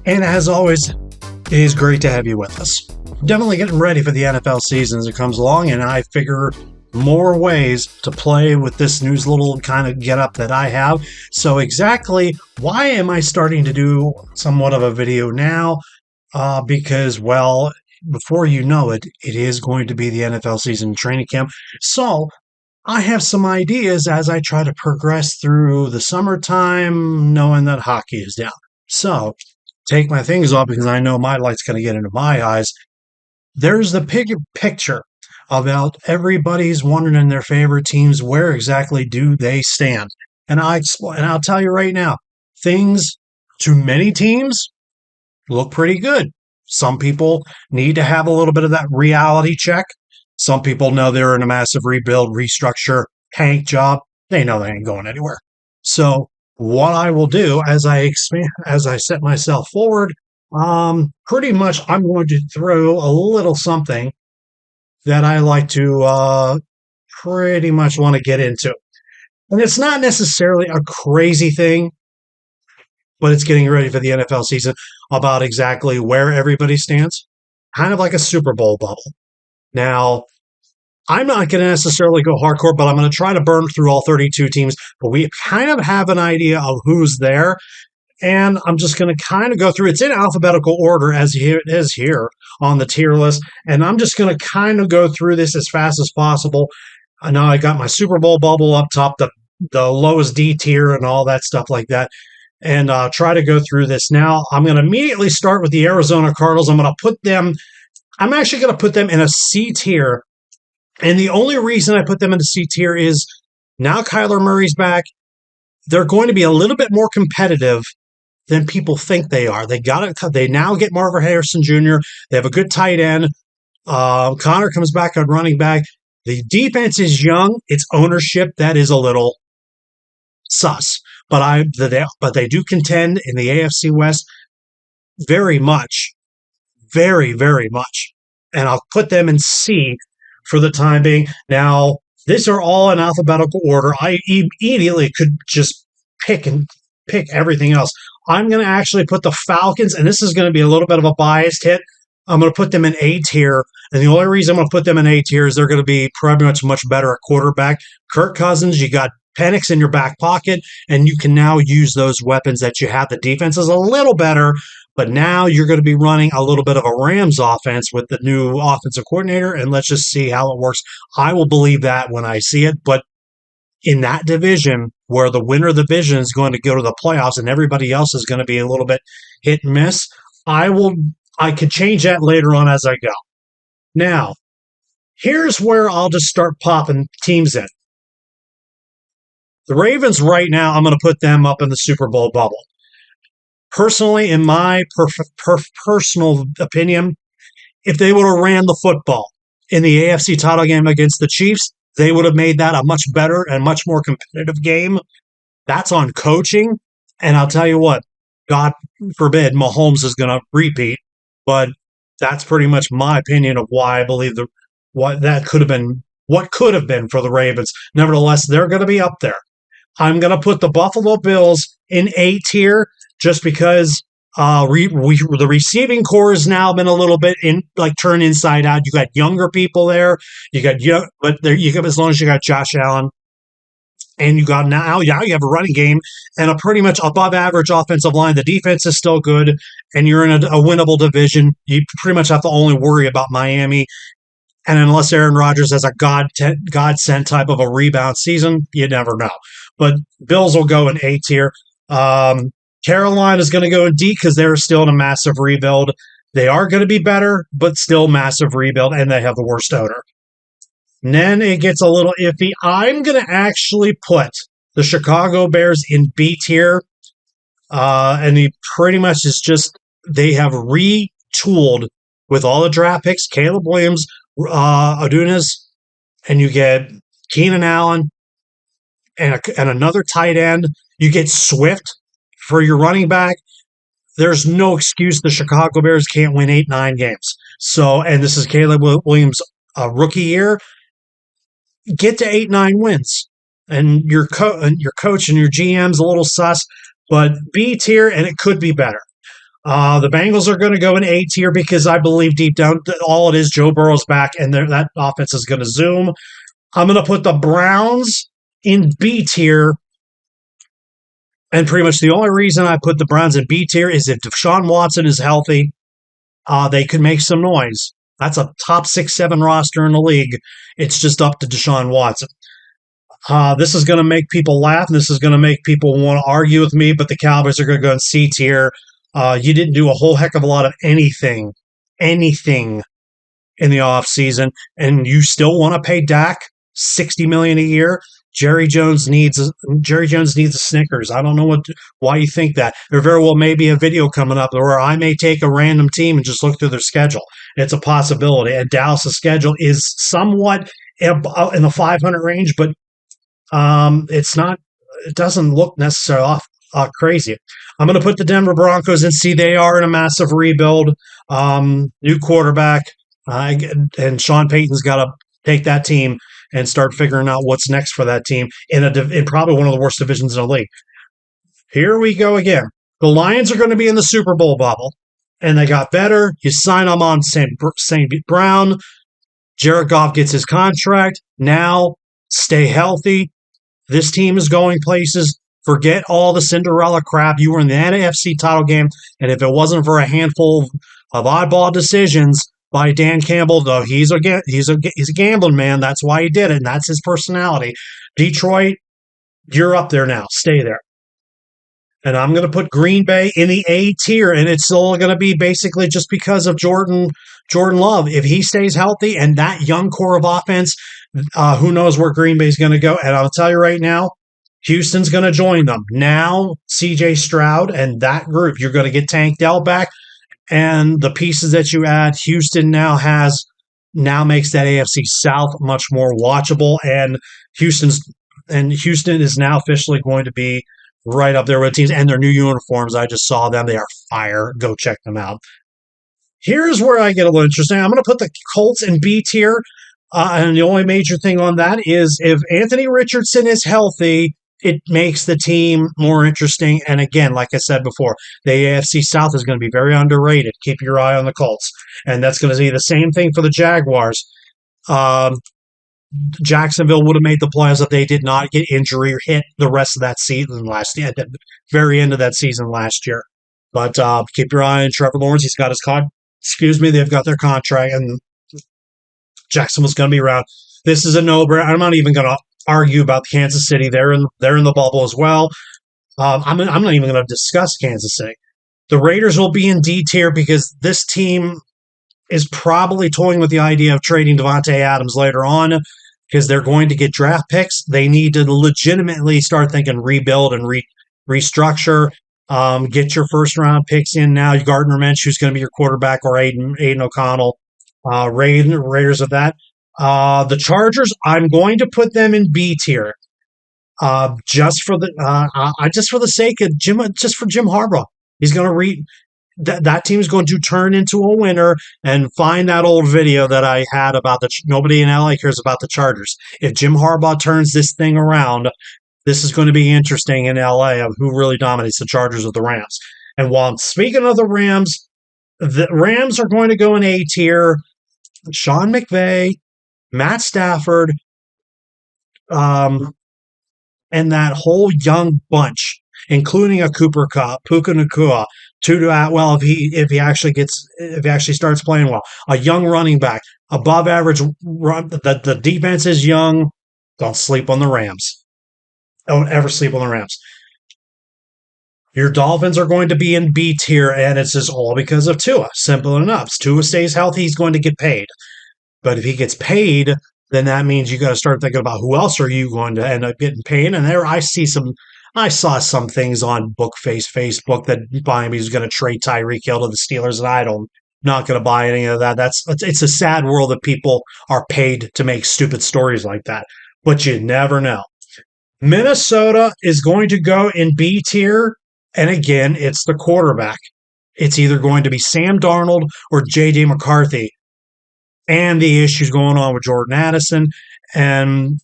And as always, it is great to have you with us. Definitely getting ready for the NFL season as it comes along, and I figure more ways to play with this new little kind of getup that I have. So exactly why am I starting to do somewhat of a video now? Because, well, before you know it, it is going to be the NFL season training camp. So I have some ideas as I try to progress through the summertime, knowing that hockey is down. So take my things off because I know my light's going to get into my eyes. There's the picture about everybody's wondering in their favorite teams, where exactly do they stand? And I'll tell you right now, things to many teams look pretty good. Some people need to have a little bit of that reality check. Some people know they're in a massive rebuild, restructure, tank job. They know they ain't going anywhere. So what I will do as I expand, as I set myself forward, pretty much I'm going to throw a little something that I like to pretty much want to get into. And it's not necessarily a crazy thing, but it's getting ready for the NFL season about exactly where everybody stands. Kind of like a Super Bowl bubble. Now, I'm not going to necessarily go hardcore, but I'm going to try to burn through all 32 teams. But we kind of have an idea of who's there. And I'm just going to kind of go through. It's in alphabetical order as it is here on the tier list. And I'm just going to kind of go through this as fast as possible. I know I got my Super Bowl bubble up top, the lowest D tier and all that stuff like that. And try to go through this. Now, I'm going to immediately start with the Arizona Cardinals. I'm actually going to put them in a C tier. And the only reason I put them in the C tier is now Kyler Murray's back. They're going to be a little bit more competitive than people think they are. They now get Marvin Harrison Jr. They have a good tight end. Connor comes back on running back. The defense is young. It's ownership that is a little sus. But they do contend in the AFC West very much, very, very much. And I'll put them in C for the time being. Now, these are all in alphabetical order. I immediately could just pick everything else. I'm going to actually put the Falcons, and this is going to be a little bit of a biased hit. I'm going to put them in A tier. And the only reason I'm going to put them in A tier is they're going to be pretty much better at quarterback. Kirk Cousins, you got Penix in your back pocket, and you can now use those weapons that you have. The defense is a little better, but now you're going to be running a little bit of a Rams offense with the new offensive coordinator, and let's just see how it works. I will believe that when I see it, but in that division where the winner of the division is going to go to the playoffs and everybody else is going to be a little bit hit and miss, I could change that later on as I go. Now, here's where I'll just start popping teams in. The Ravens right now, I'm going to put them up in the Super Bowl bubble. Personally, in my personal opinion, if they would have ran the football in the AFC title game against the Chiefs, they would have made that a much better and much more competitive game. That's on coaching. And I'll tell you what, God forbid Mahomes is going to repeat, but that's pretty much my opinion of why I believe what could have been for the Ravens. Nevertheless, they're going to be up there. I'm going to put the Buffalo Bills in A tier just because the receiving core has now been a little bit turned inside out. You got younger people there. You got as long as you got Josh Allen, and you got now you have a running game and a pretty much above average offensive line. The defense is still good, and you're in a winnable division. You pretty much have to only worry about Miami. And unless Aaron Rodgers has a God-sent type of a rebound season, you never know. But Bills will go in A tier. Carolina is going to go in D because they're still in a massive rebuild. They are going to be better, but still massive rebuild, and they have the worst owner. And then it gets a little iffy. I'm going to actually put the Chicago Bears in B tier. And he pretty much is just, they have retooled with all the draft picks, Caleb Williams, Adunas, and you get Keenan Allen and another tight end. You get Swift for your running back. There's no excuse the Chicago Bears can't win 8-9 games. So, and this is Caleb Williams' rookie year. Get to 8-9 wins. And your coach and your GM's a little sus, but B tier, and it could be better. The Bengals are going to go in A tier because I believe deep down that all it is, Joe Burrow's back, and that offense is going to zoom. I'm going to put the Browns in B tier. And pretty much the only reason I put the Browns in B tier is if Deshaun Watson is healthy, they could make some noise. That's a top 6-7 roster in the league. It's just up to Deshaun Watson. This is going to make people laugh. This is going to make people want to argue with me, but the Cowboys are going to go in C tier. You didn't do a whole heck of a lot of anything in the offseason, and you still want to pay Dak $60 million a year. Jerry Jones needs a Snickers. I don't know why you think that. There very well may be a video coming up where I may take a random team and just look through their schedule. It's a possibility. And Dallas' schedule is somewhat in the 500 range, but it's not. It doesn't look necessarily crazy. I'm going to put the Denver Broncos and see they are in a massive rebuild. New quarterback, and Sean Payton's got to take that team and start figuring out what's next for that team in probably one of the worst divisions in the league. Here we go again. The Lions are going to be in the Super Bowl bubble, and they got better. You sign them on St. Brown. Jared Goff gets his contract. Now, stay healthy. This team is going places. Forget all the Cinderella crap. You were in the NFC title game, and if it wasn't for a handful of oddball decisions by Dan Campbell, though he's a gambling man. That's why he did it, and that's his personality. Detroit, you're up there now. Stay there. And I'm going to put Green Bay in the A tier, and it's all going to be basically just because of Jordan Love. If he stays healthy and that young core of offense, who knows where Green Bay's going to go. And I'll tell you right now, Houston's going to join them. Now, C.J. Stroud and that group, you're going to get Tank Dell back. And the pieces that you add, Houston now makes that AFC South much more watchable. And Houston is now officially going to be right up there with teams. And their new uniforms, I just saw them. They are fire. Go check them out. Here's where I get a little interesting. I'm going to put the Colts in B tier. And the only major thing on that is if Anthony Richardson is healthy, it makes the team more interesting. And again, like I said before, the AFC South is going to be very underrated. Keep your eye on the Colts. And that's going to be the same thing for the Jaguars. Jacksonville would have made the playoffs if they did not get injury or hit the rest of that season last year, at the very end of that season last year. But keep your eye on Trevor Lawrence. He's got his they've got their contract, and Jacksonville's going to be around. This is a no-brainer. I'm not even going to argue about Kansas City. They're in the bubble as well. I'm not even going to discuss Kansas City. The Raiders will be in D tier because this team is probably toying with the idea of trading Devontae Adams later on because they're going to get draft picks. They need to legitimately start thinking rebuild and restructure. Get your first-round picks in now. Gardner Minshew, who's going to be your quarterback, or Aiden O'Connell. Raiders of that. The Chargers, I'm going to put them in B tier, just for the sake of Jim Harbaugh. He's going to that team is going to turn into a winner. And find that old video that I had about nobody in LA cares about the Chargers. If Jim Harbaugh turns this thing around, this is going to be interesting in LA of who really dominates the Chargers or the Rams. And while I'm speaking of the Rams are going to go in A tier. Sean McVay, Matt Stafford, and that whole young bunch, including a Cooper Kupp, Puka Nacua, Tutu Atwell if he actually starts playing well, a young running back, above average run. The defense is young. Don't sleep on the Rams. Don't ever sleep on the Rams. Your Dolphins are going to be in B tier, and it's just all because of Tua. Simple enough. If Tua stays healthy, he's going to get paid. But if he gets paid, then that means you got to start thinking about who else are you going to end up getting paid. And there, I saw some things on Facebook that Miami's going to trade Tyreek Hill to the Steelers, and I'm not going to buy any of that. It's a sad world that people are paid to make stupid stories like that. But you never know. Minnesota is going to go in B tier. And again, it's the quarterback. It's either going to be Sam Darnold or J.D. McCarthy. And the issues going on with Jordan Addison. And,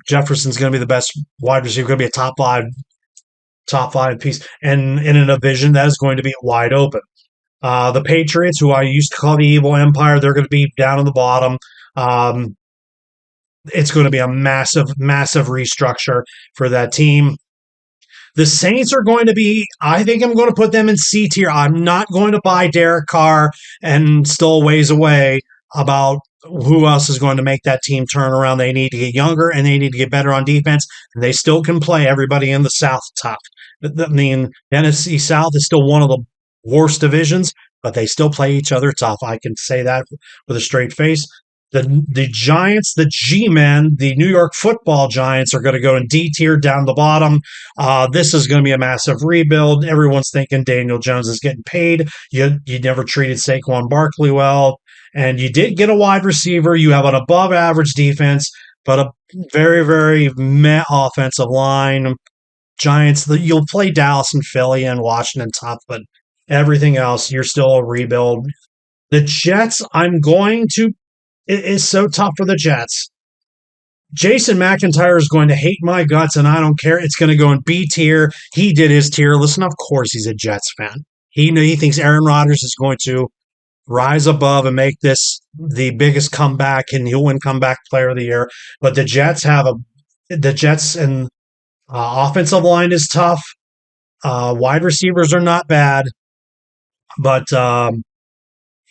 Jefferson's going to be the best wide receiver, going to be a top top five piece, and in a division that is going to be wide open. The Patriots, who I used to call the evil empire, they're going to be down on the bottom. Um, it's going to be a massive, massive restructure for that team. The Saints are going to be, I think I'm going to put them in C tier. I'm not going to buy Derek Carr and still ways away about who else is going to make that team turn around. They need to get younger and they need to get better on defense. And they still can play everybody in the South tough. I mean, the NFC South is still one of the worst divisions, but they still play each other tough. I can say that with a straight face. The Giants, the G-men, the New York Football Giants are going to go in D tier down the bottom. This is going to be a massive rebuild. Everyone's thinking Daniel Jones is getting paid. You never treated Saquon Barkley well, and you did get a wide receiver. You have an above average defense, but a very, very meh offensive line. Giants, you'll play Dallas and Philly and Washington tough, but everything else, you're still a rebuild. The Jets, it is so tough for the Jets. Jason McIntyre is going to hate my guts, and I don't care. It's going to go in B tier. He did his tier. Listen, of course he's a Jets fan. He thinks Aaron Rodgers is going to rise above and make this the biggest comeback, and he'll win comeback player of the year. But the Jets and offensive line is tough. Wide receivers are not bad, but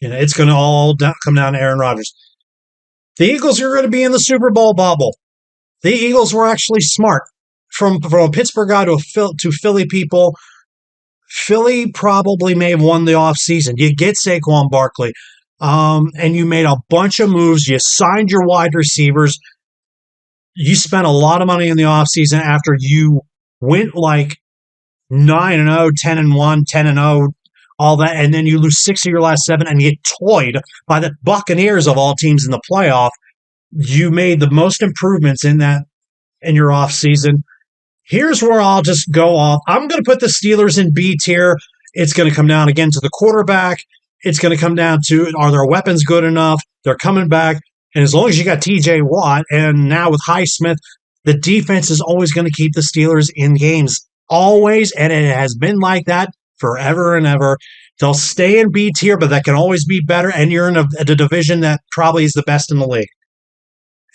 it's going to all come down to Aaron Rodgers. The Eagles are going to be in the Super Bowl bubble. The Eagles were actually smart. From a Pittsburgh guy to Philly people, Philly probably may have won the offseason. You get Saquon Barkley, and you made a bunch of moves. You signed your wide receivers. You spent a lot of money in the offseason after you went like 9-0, 10-1, 10-0, all that, and then you lose 6 of your last 7 and you get toyed by the Buccaneers of all teams in the playoff. You made the most improvements in your offseason. Here's where I'll just go off. I'm going to put the Steelers in B tier. It's going to come down again to the quarterback. It's going to come down to, are their weapons good enough? They're coming back. And as long as you got TJ Watt and now with Highsmith, the defense is always going to keep the Steelers in games. Always. And it has been like that forever and ever. They'll stay in B tier, but that can always be better. And you're in a division that probably is the best in the league.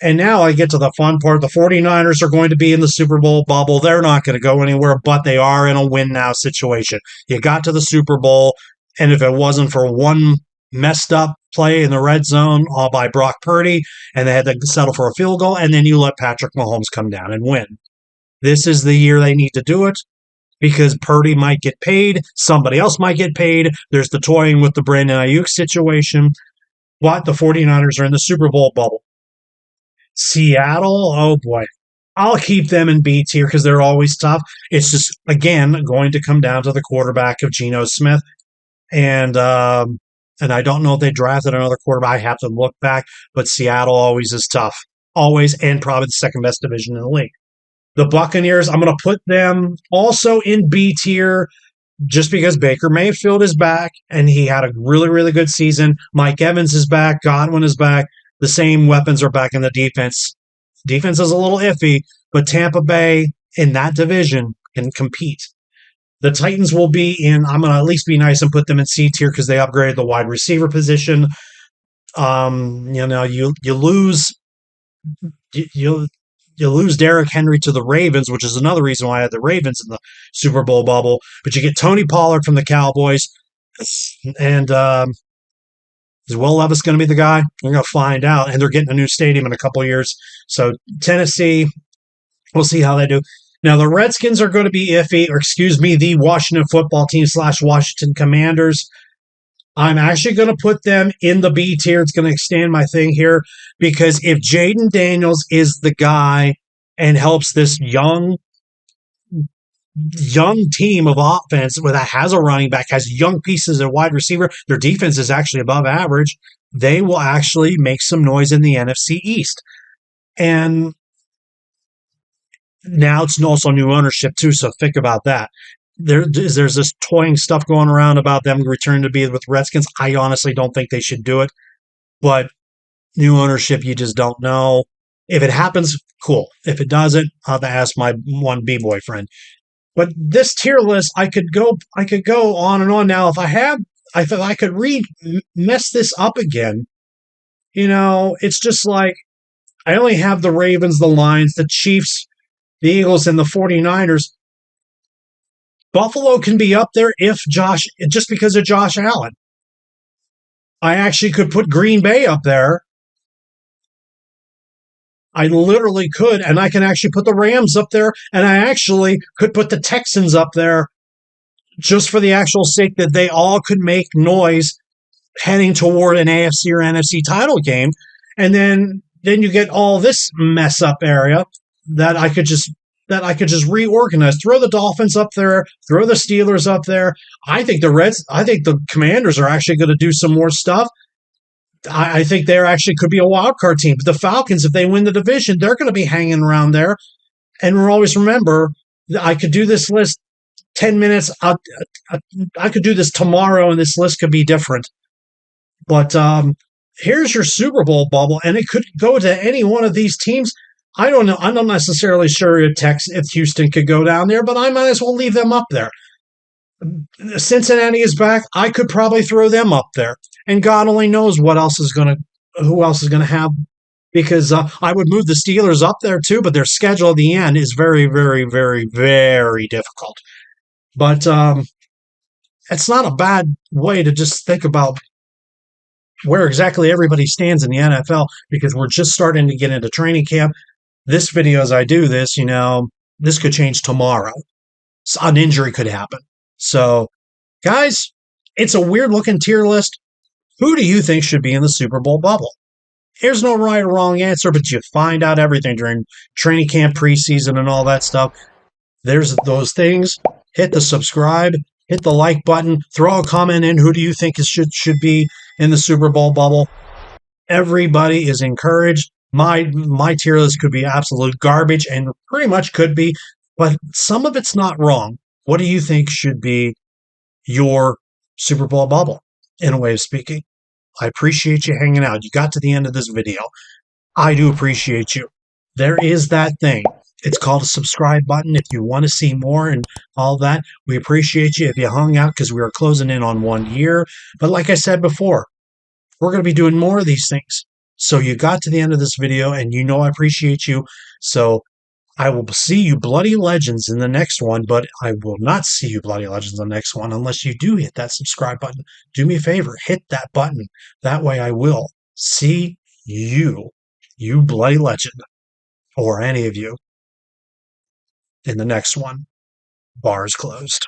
And now I get to the fun part. The 49ers are going to be in the Super Bowl bubble. They're not going to go anywhere, but they are in a win-now situation. You got to the Super Bowl, and if it wasn't for one messed up play in the red zone all by Brock Purdy, and they had to settle for a field goal, and then you let Patrick Mahomes come down and win. This is the year they need to do it because Purdy might get paid. Somebody else might get paid. There's the toying with the Brandon Ayuk situation. But the 49ers are in the Super Bowl bubble. Seattle, oh boy. I'll keep them in B tier because they're always tough. It's just, again, going to come down to the quarterback of Geno Smith. And I don't know if they drafted another quarterback. I have to look back. But Seattle always is tough. Always, and probably the second best division in the league. The Buccaneers, I'm going to put them also in B tier just because Baker Mayfield is back, and he had a really, really good season. Mike Evans is back. Godwin is back. The same weapons are back in the defense. Defense is a little iffy, but Tampa Bay in that division can compete. The Titans will be in, I'm going to at least be nice and put them in C tier because they upgraded the wide receiver position. You lose Derrick Henry to the Ravens, which is another reason why I had the Ravens in the Super Bowl bubble. But you get Tony Pollard from the Cowboys, and is Will Levis going to be the guy? We're going to find out. And they're getting a new stadium in a couple of years. So Tennessee, we'll see how they do. Now, the Redskins are going to be iffy, the Washington football team / Washington Commanders. I'm actually going to put them in the B tier. It's going to extend my thing here because if Jaden Daniels is the guy and helps this young team of offense that has a running back, has young pieces at wide receiver, their defense is actually above average, they will actually make some noise in the NFC East. And now it's also new ownership too, so think about that. There's this toying stuff going around about them returning to be with Redskins. I honestly don't think they should do it, but new ownership, you just don't know. If it happens, cool. If it doesn't, I'll have to ask my 1B boyfriend. But this tier list, I could go on and on. Now, if I had, I thought I could mess this up again. It's just like I only have the Ravens, the Lions, the Chiefs, the Eagles, and the 49ers. Buffalo can be up there just because of Josh Allen. I actually could put Green Bay up there. I literally could, and I can actually put the Rams up there, and I actually could put the Texans up there just for the actual sake that they all could make noise heading toward an AFC or NFC title game. And then you get all this mess up area that I could just reorganize. Throw the Dolphins up there, throw the Steelers up there. I think the Commanders are actually going to do some more stuff. I think there actually could be a wild card team. But the Falcons, if they win the division, they're going to be hanging around there. And we'll always remember, I could do this list 10 minutes. I could do this tomorrow, and this list could be different. But here's your Super Bowl bubble, and it could go to any one of these teams. I don't know. I'm not necessarily sure if Houston could go down there, but I might as well leave them up there. Cincinnati is back. I could probably throw them up there, and God only knows who else is going to have. Because I would move the Steelers up there too, but their schedule at the end is very, very, very, very difficult. But it's not a bad way to just think about where exactly everybody stands in the NFL, because we're just starting to get into training camp. This video, as I do this, this could change tomorrow. So an injury could happen. So, guys, it's a weird looking tier list. Who do you think should be in the Super Bowl bubble? There's no right or wrong answer, but you find out everything during training camp, preseason, and all that stuff. There's those things. Hit the subscribe, hit the like button, throw a comment in. Who do you think should be in the Super Bowl bubble? Everybody is encouraged. My tier list could be absolute garbage, and pretty much could be, but some of it's not wrong. What do you think should be your Super Bowl bubble, in a way of speaking? I appreciate you hanging out. You got to the end of this video. I do appreciate you. There is that thing. It's called a subscribe button if you want to see more and all that. We appreciate you if you hung out, because we are closing in on 1 year. But like I said before, we're going to be doing more of these things. So you got to the end of this video, and I appreciate you. So I will see you bloody legends in the next one, but I will not see you bloody legends in the next one unless you do hit that subscribe button. Do me a favor, hit that button. That way I will see you bloody legend, or any of you, in the next one. Bars closed.